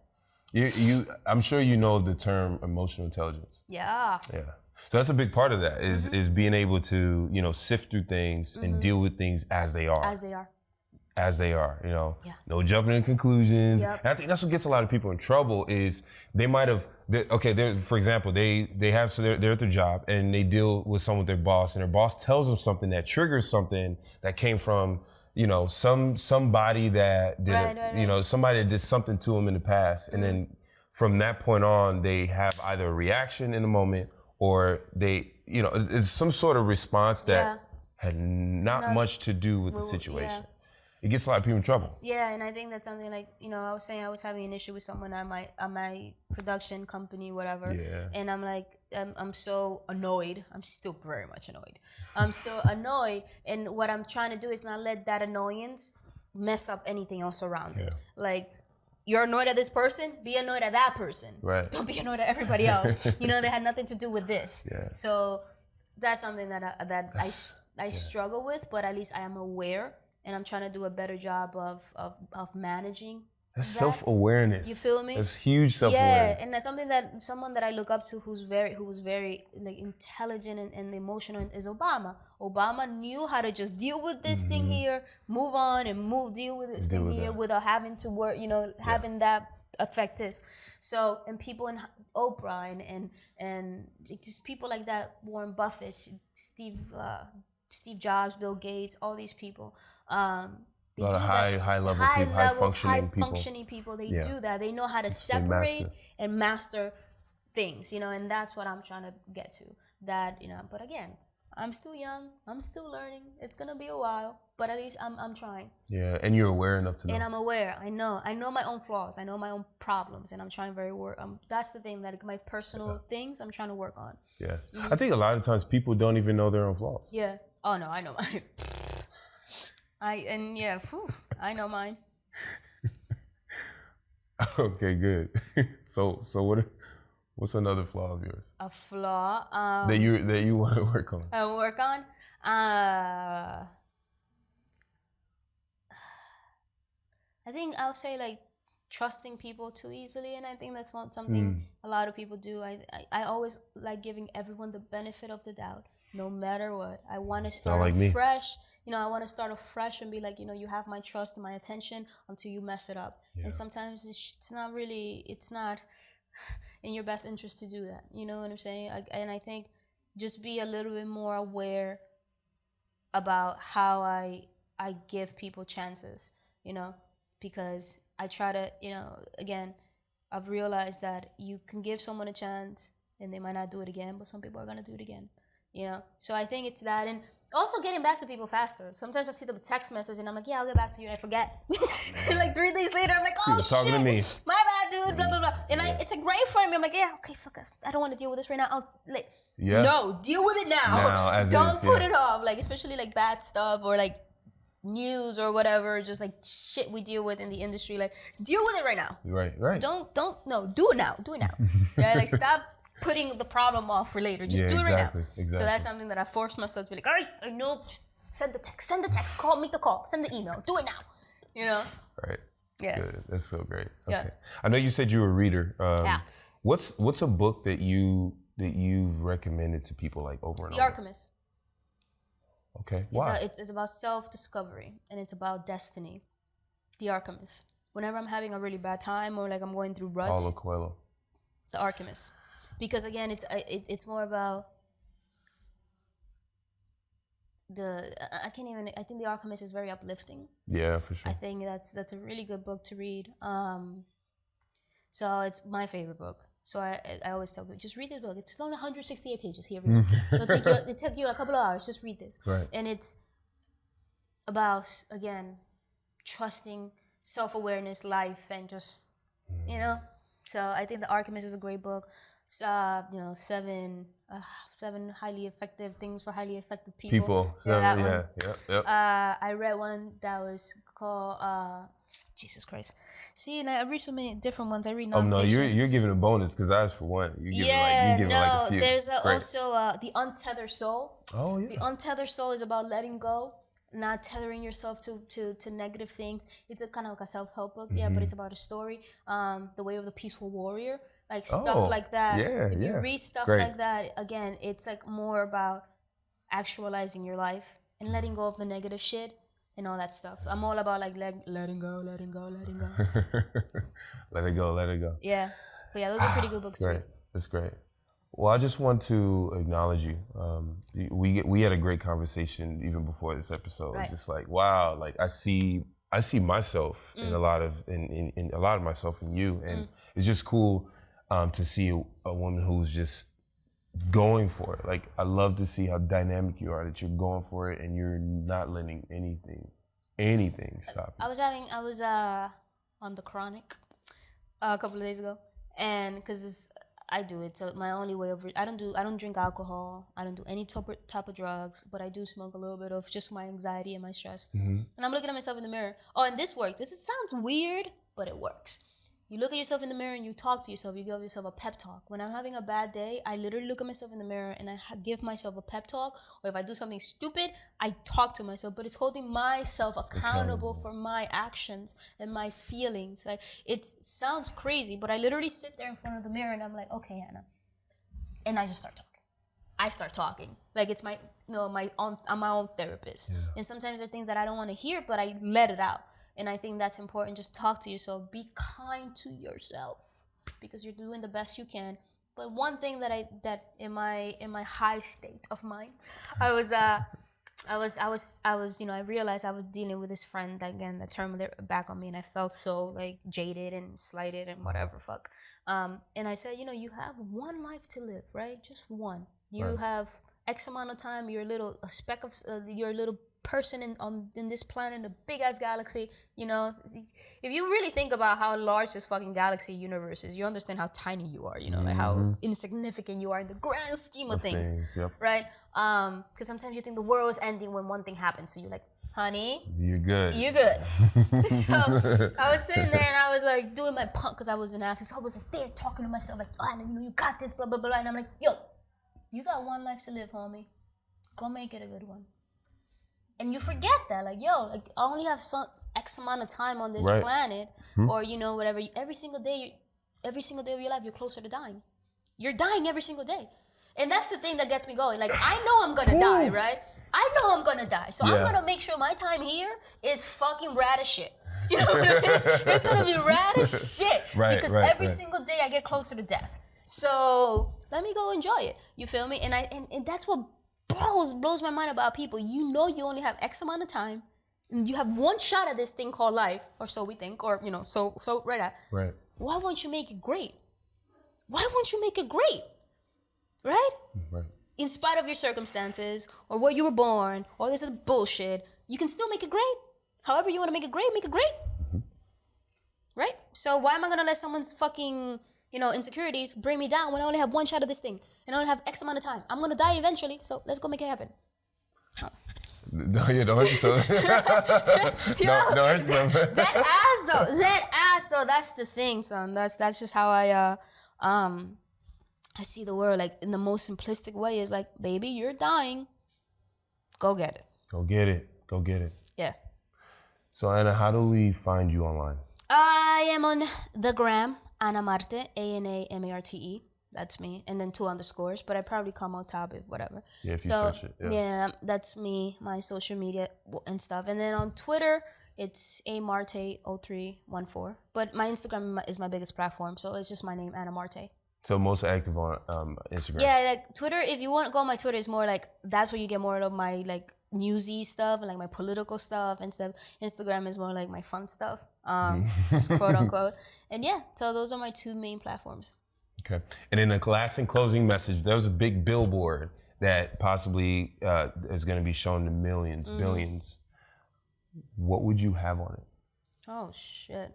You I'm sure you know the term emotional intelligence. Yeah. Yeah. So that's a big part of that is being able to, sift through things and deal with things as they are. As they are, Yeah. No jumping in conclusions. Yep. And I think that's what gets a lot of people in trouble is they might have, for example, they're at their job and they deal with someone with their boss, and their boss tells them something that triggers something that came from, somebody that did, somebody that did something to them in the past. And then from that point on, they have either a reaction in the moment, or they, it's some sort of response that had not much to do with the situation. Yeah. It gets a lot of people in trouble. Yeah, and I think that's something like, I was saying I was having an issue with someone at my production company, whatever. Yeah. And I'm like, I'm so annoyed. I'm still very much annoyed. I'm still annoyed. And what I'm trying to do is not let that annoyance mess up anything else around it. Like, you're annoyed at this person, be annoyed at that person. Right. Don't be annoyed at everybody else. They had nothing to do with this. Yeah. So that's something that I struggle with, but at least I am aware. And I'm trying to do a better job of managing. That's self-awareness. You feel me? That's huge self-awareness. Yeah, and that's someone that I look up to who was very like intelligent and emotional is Obama. Obama knew how to just deal with this thing here, move on, and deal with this thing here without having to work, having that affect this. So, and people in Oprah and just people like that, Warren Buffett, Steve Jobs, Bill Gates, all these people. They a lot of high functioning people. They do that. They know how to separate and master things, and that's what I'm trying to get to. That, but again, I'm still young. I'm still learning. It's gonna be a while, but at least I'm trying. Yeah, and you're aware enough to know. And I'm aware. I know my own flaws. I know my own problems, and I'm trying that's the thing, that my personal things I'm trying to work on. Yeah, I think a lot of times people don't even know their own flaws. Yeah. Oh no, I know mine. I know mine. Okay, good. So what's another flaw of yours? A flaw that you want to work on? Work on. I think I'll say like trusting people too easily, and I think that's something a lot of people do. I always like giving everyone the benefit of the doubt, no matter what. I want to start like me. fresh. I want to start afresh and be like, you have my trust and my attention until you mess it up. Yeah. And sometimes it's not in your best interest to do that. You know what I'm saying? And I think just be a little bit more aware about how I give people chances, because I try to, again, I've realized that you can give someone a chance and they might not do it again, but some people are going to do it again, So I think it's that. And also getting back to people faster. Sometimes I see the text message and I'm like, yeah, I'll get back to you, and I forget. Like 3 days later, I'm like, oh, talking shit, to me. my bad, dude, blah, blah, blah. And it's a great for me. I'm like, yeah, okay, fuck it. I don't want to deal with this right now. No, deal with it now. Don't put it off. Like, especially like bad stuff or like news or whatever, just like shit we deal with in the industry. Like, deal with it right now. Right. No, do it now. Yeah, like stop putting the problem off for later. Just do it right now. Exactly. So that's something that I forced myself to be like, all right, I know, just send the text, call, make the call, send the email, do it now. Right. Yeah. Good. That's so great. Yeah. Okay. I know you said you were a reader. Yeah. What's a book that you've recommended to people like over and over? The Alchemist. Okay. Why? It's about self-discovery, and it's about destiny. The Alchemist. Whenever I'm having a really bad time or like I'm going through ruts, Paulo Coelho. The Alchemist. Because again, it's more about I think The Alchemist is very uplifting. Yeah, for sure. I think that's a really good book to read. So it's my favorite book. So I always tell people, just read this book. It's only 168 pages. Here, read it. It'll take you a couple of hours. Just read this. Right. And it's about, again, trusting, self-awareness, life, and just, So I think The Alchemist is a great book. Seven highly effective things for highly effective people. Yep. I read one that was called Jesus Christ. See, and I read so many different ones. I read nonfiction. Oh no, you're giving a bonus because I asked for one. You're giving like a few. There's also The Untethered Soul. Oh yeah. The Untethered Soul is about letting go, not tethering yourself to negative things. It's a kind of like a self-help book, but it's about a story. The Way of the Peaceful Warrior. Like stuff like that. If you read stuff like that, again, it's like more about actualizing your life and letting go of the negative shit and all that stuff. I'm all about like letting go. Let it go. Yeah. But yeah, those are pretty good books to read. That's great. Well, I just want to acknowledge you. We had a great conversation even before this episode. Right. It's just like, wow, like I see myself in a lot of myself in you, and it's just cool to see a woman who's just going for it. Like, I love to see how dynamic you are, that you're going for it and you're not letting anything stop you. I was on the Chronic a couple of days ago, and because I do it, so my only way of I don't drink alcohol, I don't do any type of drugs, but I do smoke a little bit of just my anxiety and my stress. And I'm looking at myself in the mirror. Oh, and this works. This sounds weird, but it works. You look at yourself in the mirror and you talk to yourself. You give yourself a pep talk. When I'm having a bad day, I literally look at myself in the mirror and I give myself a pep talk. Or if I do something stupid, I talk to myself. But it's holding myself accountable for my actions and my feelings. Like, it sounds crazy, but I literally sit there in front of the mirror and I'm like, okay, Anna. And I just start talking. I start talking. Like, it's I'm my own therapist. Yeah. And sometimes there are things that I don't want to hear, but I let it out. And I think that's important. Just talk to yourself. Be kind to yourself because you're doing the best you can. But one thing that in my high state of mind, I realized I was dealing with this friend that, again, that turned their back on me, and I felt so like jaded and slighted and whatever fuck. And I said, you have one life to live, right? Just one. You have X amount of time. You're a speck of you're a little person in this planet, a big ass galaxy. If you really think about how large this fucking galaxy universe is, you understand how tiny you are. Like how insignificant you are in the grand scheme of things. Right? Because sometimes you think the world is ending when one thing happens. So you're like, honey, you're good. So I was sitting there and I was like doing my punk because I was an athlete. So I was like there talking to myself like, oh, you got this, blah blah blah. And I'm like, yo, you got one life to live, homie. Go make it a good one. And you forget that, like, yo, like I only have X amount of time on this Right. planet, or you know, whatever. Every single day of your life, you're closer to dying. You're dying every single day, and that's the thing that gets me going. Like, I know I'm gonna die, right? I know I'm gonna die, so I'm gonna make sure my time here is fucking rad as shit. You know what I mean? It's gonna be rad as shit because every single day I get closer to death. So let me go enjoy it. You feel me? And that's what blows my mind about people. You know, you only have X amount of time, and you have one shot at this thing called life, or so we think, or you know, so right at. Right. Why won't you make it great? Why won't you make it great? Right? Right. In spite of your circumstances, or where you were born, or this is bullshit, you can still make it great. However you want to make it great, make it great. Right? So why am I gonna let someone's fucking, you know, insecurities bring me down when I only have one shot of this thing and I only have X amount of time? I'm gonna die eventually, so let's go make it happen. Oh. No, yeah, don't hurt yourself. Don't hurt yourself. That ass though, that's the thing, son. That's just how I see the world, like in the most simplistic way. Is like, baby, you're dying. Go get it. Go get it. Go get it. Yeah. So Anna, how do we find you online? I am on the gram, Ana Marte, ANAMARTE. That's me, and then 2 underscores. But I probably come on top if whatever. Yeah, if you search it. Yeah, that's me, my social media and stuff. And then on Twitter, it's amarte0314. But my Instagram is my biggest platform, so it's just my name, Ana Marte. So most active on Instagram. Yeah, like Twitter. If you want to go on my Twitter, it's more like that's where you get more of my like newsy stuff and like my political stuff and stuff. Instagram is more like my fun stuff, quote unquote. And yeah, so those are my 2 main platforms. Okay. And in a last and closing message, there was a big billboard that possibly is going to be shown to millions, billions. What would you have on it? Oh shit.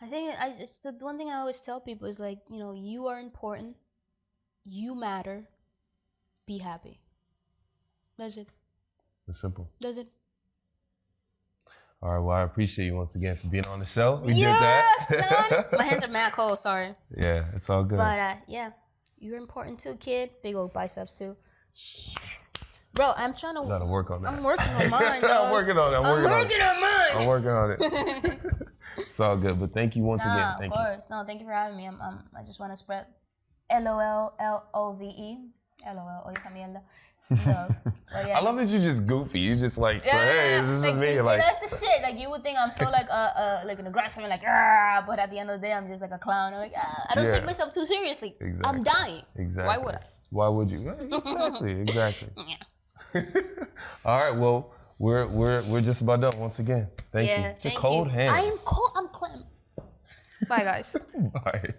I think the one thing I always tell people is like, you know, you are important, you matter, be happy. That's it. It's simple. That's it. All right, well, I appreciate you once again for being on the show. We did that. Son. My hands are mad cold, sorry. Yeah, it's all good. But yeah, you're important too, kid. Big old biceps too. Bro, I'm trying to... You gotta work on that. I'm working on mine, though. I'm working on it. I'm working on it. it. It's all good, but thank you once again. Thank of course. No, thank you for having me. I just want to spread LOLLOVE. LOL, oye esa mierda. Love. Well, yeah. I love that you just goofy. You just like, hey, this is like, just me. Like, that's the shit. Like, you would think I'm so like an aggressive and like, but at the end of the day, I'm just like a clown. I'm like, I don't take myself too seriously. Exactly. I'm dying. Exactly. Why would I? Why would you? Exactly. Yeah. All right. Well, we're just about done once again. Thank you. It's your cold hands. I am cold. I'm clam. Bye, guys. Bye.